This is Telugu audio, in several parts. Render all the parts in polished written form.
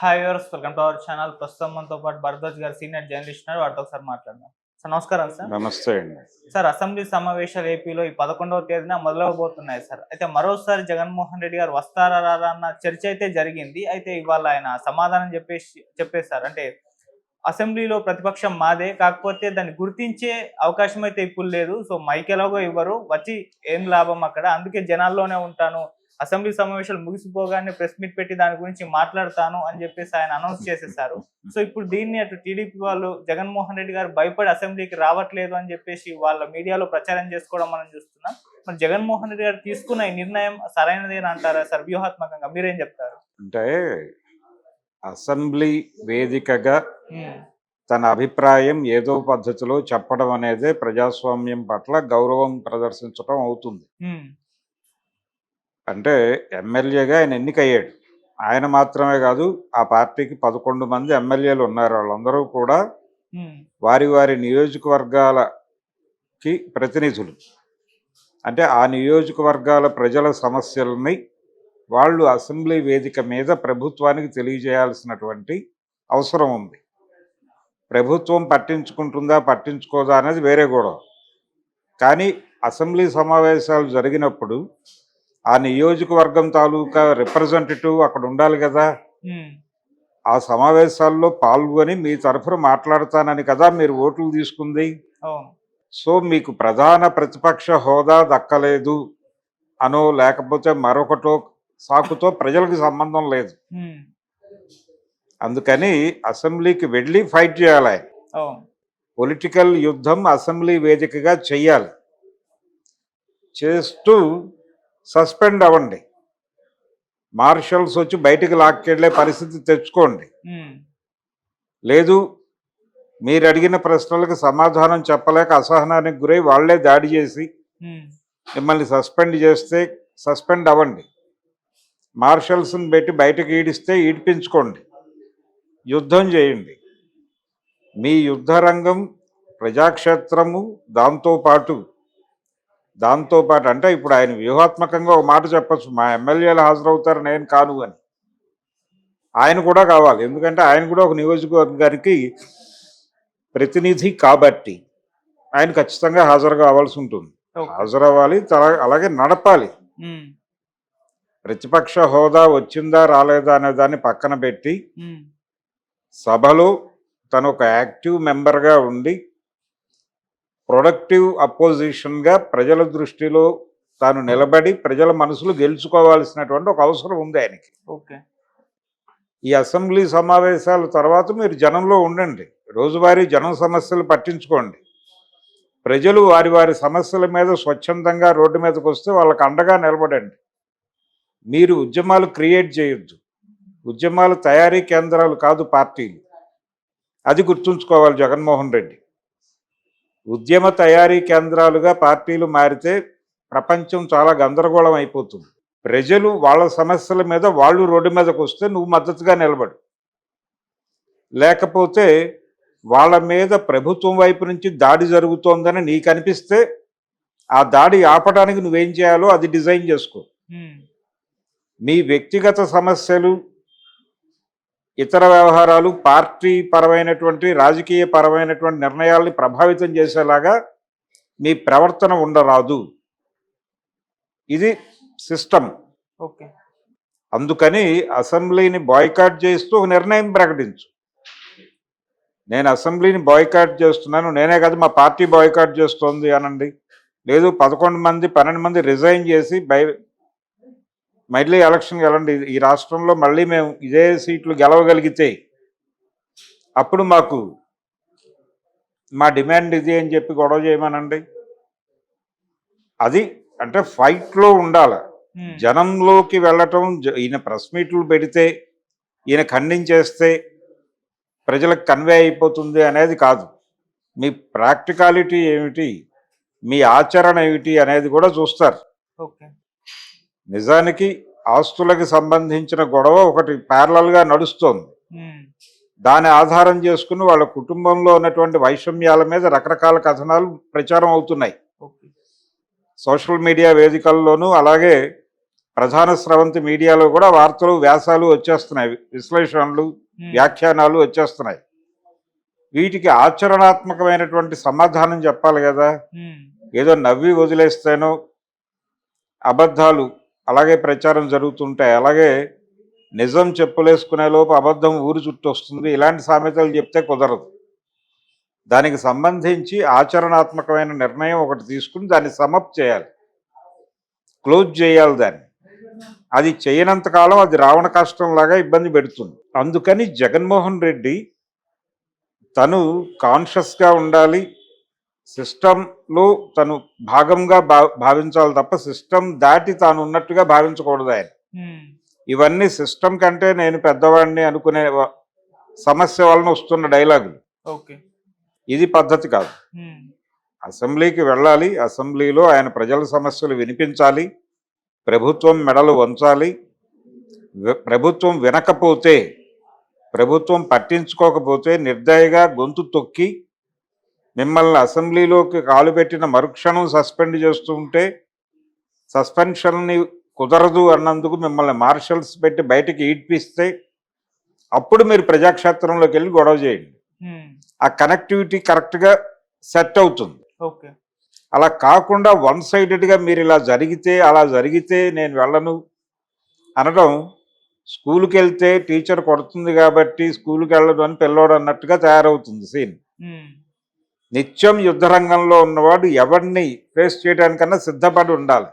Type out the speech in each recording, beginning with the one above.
Hi viewers, welcome to our channel. ప్రస్తుతం మనతో పాటు భరద్వాజ్ గారు సీనియర్ జర్నలిస్ట్ ఉన్నారు. వారితో ఒకసారి మాట్లాడదాం. సార్ నమస్కారం సార్. నమస్తే అండి. సార్, అసెంబ్లీ సమావేశాలు ఏపీలో ఈ 11వ తేదీన మొదలవబోతున్నాయి సార్. అయితే మరోసారి జగన్మోహన్ రెడ్డి గారు వస్తారా రారా అన్న చర్చ అయితే జరిగింది. అయితే ఇవాళ ఆయన సమాధానం చెప్పేశారు. అంటే అసెంబ్లీలో ప్రతిపక్షం మాదే, కాకపోతే దాన్ని గుర్తించే అవకాశం అయితే ఇప్పుడు లేదు. సో మైక్ ఎలాగో ఇవ్వరు, వచ్చి ఏం లాభం అక్కడ, అందుకే జనాల్లోనే ఉంటాను, అసెంబ్లీ సమావేశాలు ముగిసిపోగానే ప్రెస్ మీట్ పెట్టి దాని గురించి మాట్లాడతాను అని చెప్పేసి ఆయన అనౌన్స్ చేసేసారు. సో ఇప్పుడు దీన్ని అటు టీడీపీ వాళ్ళు జగన్మోహన్ రెడ్డి గారు భయపడి అసెంబ్లీకి రావట్లేదు అని చెప్పేసి వాళ్ళ మీడియాలో ప్రచారం చేసుకోవడం మనం చూస్తున్నాం. మరి జగన్మోహన్ రెడ్డి గారు తీసుకున్న ఈ నిర్ణయం సరైనదేనా అంటారా సార్? వ్యూహాత్మకంగా మీరేం చెప్తారు? అంటే అసెంబ్లీ వేదికగా తన అభిప్రాయం ఏదో పద్ధతిలో చెప్పడం అనేది ప్రజాస్వామ్యం పట్ల గౌరవం ప్రదర్శించడం అవుతుంది. అంటే ఎమ్మెల్యేగా ఆయన ఎన్నికయ్యాడు. ఆయన మాత్రమే కాదు, ఆ పార్టీకి 11 మంది ఎమ్మెల్యేలు ఉన్నారు. వాళ్ళందరూ కూడా వారి వారి నియోజకవర్గాలకి ప్రతినిధులు. అంటే ఆ నియోజకవర్గాల ప్రజల సమస్యలని వాళ్ళు అసెంబ్లీ వేదిక మీద ప్రభుత్వానికి తెలియజేయాల్సినటువంటి అవసరం ఉంది. ప్రభుత్వం పట్టించుకుంటుందా పట్టించుకోదా అనేది వేరే గొడవ. కానీ అసెంబ్లీ సమావేశాలు జరిగినప్పుడు ఆ నియోజకవర్గం తాలూకా రిప్రజెంటేటివ్ అక్కడ ఉండాలి కదా. ఆ సమావేశాల్లో పాల్గొని మీ తరఫున మాట్లాడతానని కదా మీరు ఓట్లు తీసుకుంది. సో మీకు ప్రధాన ప్రతిపక్ష హోదా దక్కలేదు అనో లేకపోతే మరొకటో సాకుతో ప్రజలకు సంబంధం లేదు. అందుకని అసెంబ్లీకి వెళ్ళి ఫైట్ చేయాలి. పొలిటికల్ యుద్ధం అసెంబ్లీ వేదికగా చెయ్యాలి. చేస్తూ సస్పెండ్ అవ్వండి, మార్షల్స్ వచ్చి బయటికి లాక్కెళ్లే పరిస్థితి తెచ్చుకోండి. లేదు, మీరు అడిగిన ప్రశ్నలకు సమాధానం చెప్పలేక అసహనానికి గురై వాళ్లే దాడి చేసి మిమ్మల్ని సస్పెండ్ చేస్తే సస్పెండ్ అవ్వండి. మార్షల్స్ని పెట్టి బయటకు ఈడిస్తే ఈడిపించుకోండి, యుద్ధం చేయండి. మీ యుద్ధ రంగం ప్రజాక్షేత్రము. దాంతోపాటు అంటే ఇప్పుడు ఆయన వ్యూహాత్మకంగా ఒక మాట చెప్పచ్చు, మా ఎమ్మెల్యేలు హాజరవుతారు, నేను కాను అని. ఆయన కూడా కావాలి, ఎందుకంటే ఆయన కూడా ఒక నియోజకవర్గానికి ప్రతినిధి కాబట్టి ఆయన ఖచ్చితంగా హాజరు కావాల్సి ఉంటుంది. హాజరవ్వాలి, అలాగే నడపాలి. ప్రతిపక్ష హోదా వచ్చిందా రాలేదా అనే దాన్ని పక్కన పెట్టి సభలో తను ఒక యాక్టివ్ మెంబర్గా ఉండి ప్రొడక్టివ్ అపోజిషన్గా ప్రజల దృష్టిలో తాను నిలబడి ప్రజల మనసులు గెలుచుకోవాల్సినటువంటి ఒక అవసరం ఉంది ఆయనకి. ఈ అసెంబ్లీ సమావేశాల తర్వాత మీరు జనంలో ఉండండి, రోజువారీ జనం సమస్యలు పట్టించుకోండి. ప్రజలు వారి వారి సమస్యల మీద స్వచ్ఛందంగా రోడ్డు మీదకి వస్తే వాళ్ళకి అండగా నిలబడండి. మీరు ఉద్యమాలు క్రియేట్ చేయొద్దు. ఉద్యమాల తయారీ కేంద్రాలు కాదు పార్టీలు, అది గుర్తుంచుకోవాలి జగన్మోహన్ రెడ్డి. ఉద్యమ తయారీ కేంద్రాలుగా పార్టీలు మారితే ప్రపంచం చాలా గందరగోళం అయిపోతుంది. ప్రజలు వాళ్ళ సమస్యల మీద వాళ్ళు రోడ్డు మీదకి వస్తే నువ్వు మద్దతుగా నిలబడు. లేకపోతే వాళ్ళ మీద ప్రభుత్వం వైపు నుంచి దాడి జరుగుతోందని నీకు అనిపిస్తే ఆ దాడి ఆపడానికి నువ్వేం చేయాలో అది డిజైన్ చేసుకో. మీ వ్యక్తిగత సమస్యలు, ఇతర వ్యవహారాలు, పార్టీ పరమైనటువంటి రాజకీయ పరమైనటువంటి నిర్ణయాల్ని ప్రభావితం చేసేలాగా మీ ప్రవర్తన ఉండరాదు. ఇది సిస్టమ్. అందుకని అసెంబ్లీని బాయ్కాట్ చేస్తూ ఒక నిర్ణయం ప్రకటించు. నేను అసెంబ్లీని బాయ్కాట్ చేస్తున్నాను, నేనే కాదు మా పార్టీ బాయ్కాట్ చేస్తోంది అనండి. లేదు 11 మంది 12 మంది రిజైన్ చేసి మళ్ళీ ఎలక్షన్కి వెళ్ళండి. ఈ రాష్ట్రంలో మళ్ళీ మేము ఇదే సీట్లు గెలవగలిగితే అప్పుడు మా డిమాండ్ ఇది అని చెప్పి గొడవ చేయమనండి. అది అంటే ఫైట్లో ఉండాలి. జనంలోకి వెళ్ళటం, ఈయన ప్రెస్ మీట్లు పెడితే ఈయన ఖండించేస్తే ప్రజలకు కన్వే అయిపోతుంది అనేది కాదు. మీ ప్రాక్టికాలిటీ ఏమిటి, మీ ఆచరణ ఏమిటి అనేది కూడా చూస్తారు. నిజానికి ఆస్తులకు సంబంధించిన గొడవ ఒకటి ప్యారలల్గా నడుస్తోంది. దాని ఆధారం చేసుకుని వాళ్ళ కుటుంబంలో ఉన్నటువంటి వైషమ్యాల మీద రకరకాల కథనాలు ప్రచారం అవుతున్నాయి సోషల్ మీడియా వేదికల్లోనూ, అలాగే ప్రధాన స్రవంతి మీడియాలో కూడా వార్తలు వ్యాసాలు వచ్చేస్తున్నాయి, విశ్లేషణలు వ్యాఖ్యానాలు వచ్చేస్తున్నాయి. వీటికి ఆచరణాత్మకమైనటువంటి సమాధానం చెప్పాలి కదా. ఏదో నవ్వి వదిలేస్తేనో అబద్ధాలు అలాగే ప్రచారం జరుగుతుంటాయి, అలాగే నిజం చెప్పులేసుకునే లోపు అబద్ధం ఊరు చుట్టూ వస్తుంది, ఇలాంటి సామెతలు చెప్తే కుదరదు. దానికి సంబంధించి ఆచరణాత్మకమైన నిర్ణయం ఒకటి తీసుకుని దాన్ని సమప్ చేయాలి, క్లోజ్ చేయాలి దాన్ని. అది చేయనంత కాలం అది రావణ కష్టంలాగా ఇబ్బంది పెడుతుంది. అందుకని జగన్మోహన్ రెడ్డి తను కాన్షియస్గా ఉండాలి, సిస్టంలో తను భాగంగా భావించాలి తప్ప సిస్టమ్ దాటి తాను ఉన్నట్టుగా భావించకూడదు ఆయన. ఇవన్నీ సిస్టమ్ కంటే నేను పెద్దవాడిని అనుకునే సమస్య వలన వస్తున్న డైలాగులు. ఇది పద్ధతి కాదు. అసెంబ్లీకి వెళ్ళాలి, అసెంబ్లీలో ఆయన ప్రజల సమస్యలు వినిపించాలి, ప్రభుత్వం మెడలు వంచాలి. ప్రభుత్వం వినకపోతే, ప్రభుత్వం పట్టించుకోకపోతే నిర్దయగా గొంతు తొక్కి మిమ్మల్ని అసెంబ్లీలోకి కాలు పెట్టిన మరుక్షణం సస్పెండ్ చేస్తూ ఉంటే, సస్పెన్షన్ని కుదరదు అన్నందుకు మిమ్మల్ని మార్షల్స్ పెట్టి బయటికి ఈడ్పిస్తే అప్పుడు మీరు ప్రజాక్షేత్రంలోకి వెళ్ళి గొడవ చేయండి. ఆ కనెక్టివిటీ కరెక్ట్గా సెట్ అవుతుంది. అలా కాకుండా వన్ సైడెడ్గా మీరు ఇలా జరిగితే అలా జరిగితే నేను వెళ్ళను అనడం, స్కూల్కి వెళ్తే టీచర్ కొడుతుంది కాబట్టి స్కూల్కి వెళ్ళదు అని పిల్లోడు అన్నట్టుగా తయారవుతుంది సీన్. నిత్యం యుద్ధ రంగంలో ఉన్నవాడు ఎవరిని ఫేస్ చేయడానికన్నా సిద్ధపడి ఉండాలి,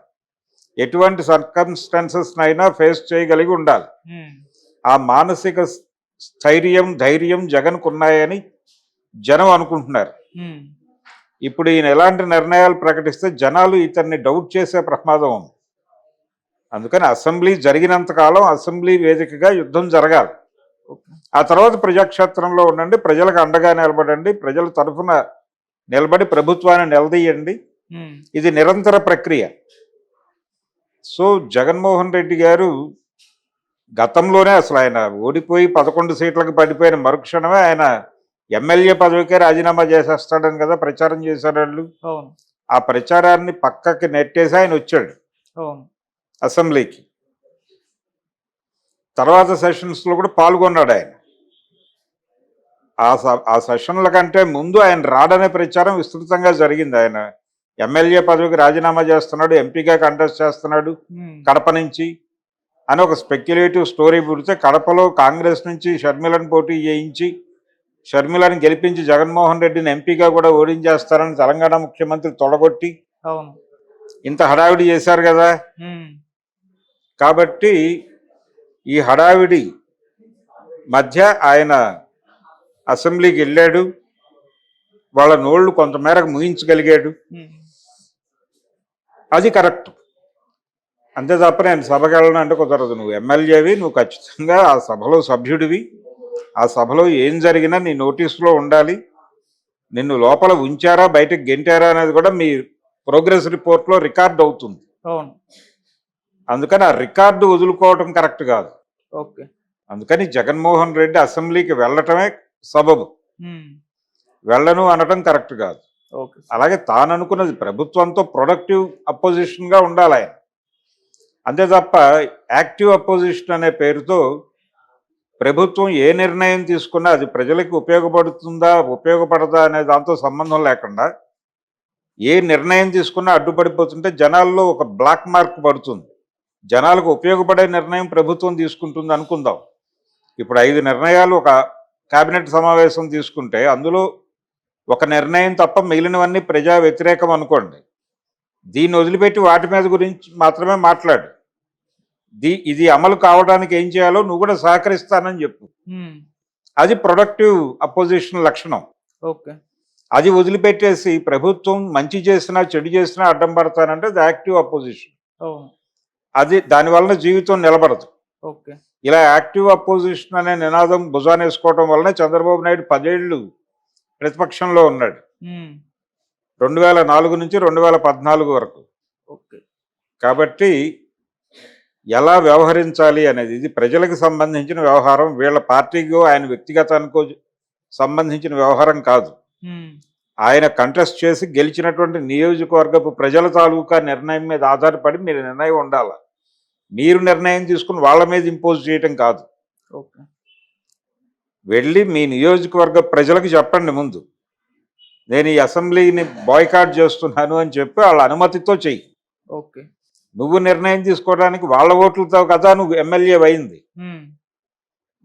ఎటువంటి సర్కమ్స్టాన్సెస్నైనా ఫేస్ చేయగలిగి ఉండాలి. ఆ మానసిక స్థైర్యం ధైర్యం జగన్కు ఉన్నాయని జనం అనుకుంటున్నారు. ఇప్పుడు ఈయన ఎలాంటి నిర్ణయాలు ప్రకటిస్తే జనాలు ఇతన్ని డౌట్ చేసే ప్రమాదం ఉంది. అందుకని అసెంబ్లీ జరిగినంత కాలం అసెంబ్లీ వేదికగా యుద్ధం జరగాలి. ఆ తర్వాత ప్రజాక్షేత్రంలో ఉండండి, ప్రజలకు అండగా నిలబడండి, ప్రజల తరఫున నిలబడి ప్రభుత్వాన్ని నిలదీయండి. ఇది నిరంతర ప్రక్రియ. సో జగన్మోహన్ రెడ్డి గారు గతంలోనే అసలు ఆయన ఓడిపోయి 11 సీట్లకు పడిపోయిన మరుక్షణమే ఆయన ఎమ్మెల్యే పదవికే రాజీనామా చేసేస్తాడని కదా ప్రచారం చేశారు వాళ్ళు. ఆ ప్రచారాన్ని పక్కకి నెట్టేసి ఆయన వచ్చాడు అసెంబ్లీకి. తర్వాత సెషన్స్లో కూడా పాల్గొన్నాడు ఆయన. ఆ సెషన్ల కంటే ముందు ఆయన రాడనే ప్రచారం విస్తృతంగా జరిగింది. ఆయన ఎమ్మెల్యే పదవికి రాజీనామా చేస్తున్నాడు, ఎంపీగా కంటెస్ట్ చేస్తున్నాడు కడప నుంచి అని ఒక స్పెక్యులేటివ్ స్టోరీ పుడితే, కడపలో కాంగ్రెస్ నుంచి షర్మిలను పోటీ చేయించి షర్మిలను గెలిపించి జగన్మోహన్ రెడ్డిని ఎంపీగా కూడా ఓడించేస్తారని తెలంగాణ ముఖ్యమంత్రి తొడగొట్టి ఇంత హడావిడి చేశారు కదా. కాబట్టి ఈ హడావిడి మధ్య ఆయన అసెంబ్లీకి వెళ్ళాడు, వాళ్ళ నోళ్లు కొంతమేరకు ముగించగలిగాడు. అది కరెక్ట్. అంతే తప్ప నేను సభకి వెళ్ళను అంటే కుదరదు. నువ్వు ఎమ్మెల్యేవి, నువ్వు ఖచ్చితంగా ఆ సభలో సభ్యుడివి, ఆ సభలో ఏం జరిగినా నీ నోటీసులో ఉండాలి. నిన్ను లోపల ఉంచారా బయటకు గెంటారా అనేది కూడా మీ ప్రోగ్రెస్ రిపోర్ట్లో రికార్డ్ అవుతుంది. అందుకని ఆ రికార్డు వదులుకోవటం కరెక్ట్ కాదు. అందుకని జగన్మోహన్ రెడ్డి అసెంబ్లీకి వెళ్ళటమే సబబు, వెళ్ళను అనటం కరెక్ట్ కాదు. అలాగే తాను అనుకున్నది ప్రభుత్వంతో ప్రొడక్టివ్ అపోజిషన్గా ఉండాలి ఆయన. అంతే తప్ప యాక్టివ్ అపోజిషన్ అనే పేరుతో ప్రభుత్వం ఏ నిర్ణయం తీసుకున్నా అది ప్రజలకు ఉపయోగపడుతుందా ఉపయోగపడదా అనే దాంతో సంబంధం లేకుండా ఏ నిర్ణయం తీసుకున్నా అడ్డుపడిపోతుంటే జనాల్లో ఒక బ్లాక్ మార్క్ పడుతుంది. జనాలకు ఉపయోగపడే నిర్ణయం ప్రభుత్వం తీసుకుంటుంది అనుకుందాం. ఇప్పుడు 5 నిర్ణయాలు ఒక కేబినెట్ సమావేశం తీసుకుంటే అందులో ఒక నిర్ణయం తప్ప మిగిలినవన్నీ ప్రజా వ్యతిరేకం అనుకోండి. దీన్ని వదిలిపెట్టి వాటి మీద గురించి మాత్రమే మాట్లాడు. ఇది అమలు కావడానికి ఏం చేయాలో నువ్వు కూడా సహకరిస్తానని చెప్పు. అది ప్రొడక్టివ్ అపోజిషన్ లక్షణం. అది వదిలిపెట్టేసి ప్రభుత్వం మంచి చేసినా చెడు చేసినా అడ్డం పడతానంటే అది యాక్టివ్ అపోజిషన్. అది దానివల్ల జీవితం నిలబడదు. ఇలా యాక్టివ్ అపోజిషన్ అనే నినాదం భుజానేసుకోవడం వల్లనే చంద్రబాబు నాయుడు 10 ఏళ్ళు ప్రతిపక్షంలో ఉన్నాడు, 2004 నుంచి 2014 వరకు. కాబట్టి ఎలా వ్యవహరించాలి అనేది ఇది ప్రజలకు సంబంధించిన వ్యవహారం, వీళ్ళ పార్టీకో ఆయన వ్యక్తిగతానికో సంబంధించిన వ్యవహారం కాదు. ఆయన కంటెస్ట్ చేసి గెలిచినటువంటి నియోజకవర్గపు ప్రజల తాలూకా నిర్ణయం మీద ఆధారపడి మీరు నిర్ణయం ఉండాలి. మీరు నిర్ణయం తీసుకుని వాళ్ళ మీద ఇంపోజ్ చేయటం కాదు. ఓకే. వెళ్ళి మీ నియోజకవర్గ ప్రజలకు చెప్పండి ముందు, నేను ఈ అసెంబ్లీని బాయ్కాట్ చేస్తున్నాను అని చెప్పి వాళ్ళ అనుమతితో చెయ్యి. ఓకే. నువ్వు నిర్ణయం తీసుకోవడానికి వాళ్ళ ఓట్లతో కదా నువ్వు ఎమ్మెల్యే అయింది.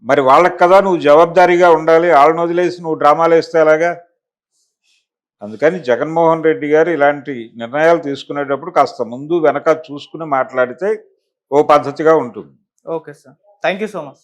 మరి వాళ్ళకి కదా నువ్వు జవాబుదారీగా ఉండాలి. వాళ్ళని వదిలేసి నువ్వు డ్రామాలు వేస్తే ఎలాగా? అందుకని జగన్మోహన్ రెడ్డి గారు ఇలాంటి నిర్ణయాలు తీసుకునేటప్పుడు కాస్త ముందు వెనక చూసుకుని మాట్లాడితే ఓ పద్ధతిగా ఉంటుంది. Okay sir. Thank you so much sir.